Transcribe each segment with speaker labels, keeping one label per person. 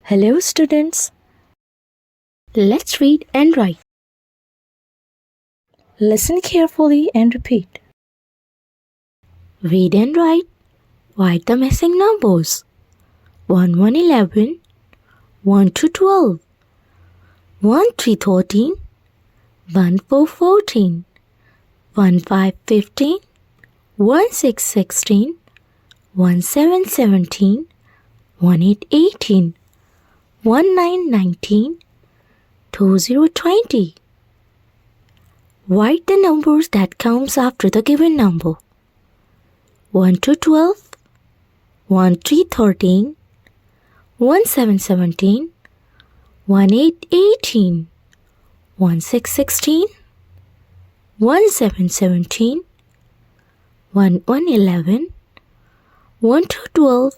Speaker 1: Hello students. Let's read and write. Listen carefully and repeat. Read and write. Write the missing numbers. 1 1 11, 1 2 12, 1 3 13, 1 4 14, 1 5 15, 1 6 16, 1 7 17, 1 8 18, 1 9 19, 2 0 20. Write the numbers that comes after the given number. 1 2 12, 1 3 13, 1 7 17, 1 8 18, 1 6 16, 1 7 17, 1 1 11, 1 2 12,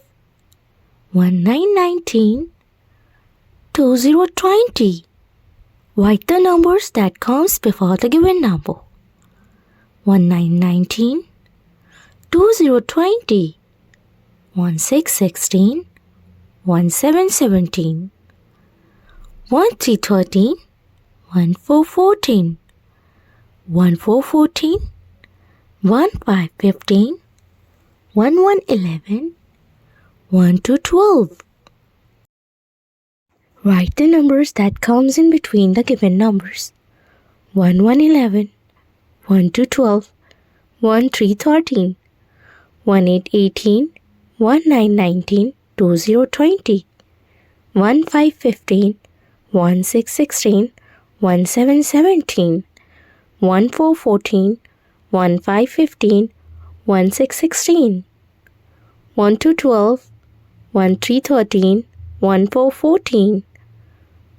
Speaker 1: 1 9 19, 2 0 20. Write the numbers that comes before the given number. 1 9 19, 2 0 20, 1 6 16, 1 7 17, 1 3 13, 1 4 14, 1 4 14, 1 5 15, 1 1 11, 1 2 12. Write the numbers that comes in between the given numbers. 1 1 11, 1 2 12, 1 3 13, 1 8 18, 1 9 19, 2 0 20, 1 5 15, 1 6 16, 1 7 17, 1 4 14, 1 5 15, 1 6 16, 1 2 12, 1 3 13, 1 4 14,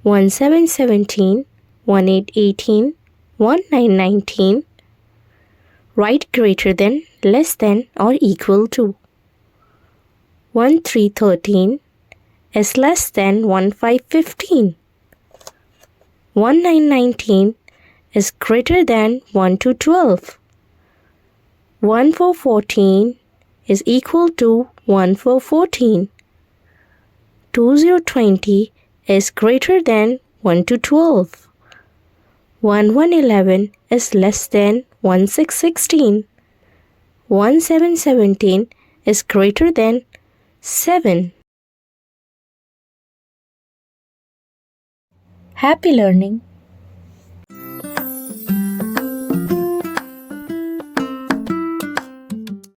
Speaker 1: 1 7 17, 1 8 18, 1 9 19. Write greater than, less than or equal to. 1 3 13 is less than 1 5 15. 1 9 19 is greater than 1 2 12. 1 4 14 is equal to 1 4 14. 2 0 20 is greater than 1 2 12. 1 1 11 is less than 1 6 16. 1 7 17 is greater than 7. Happy learning!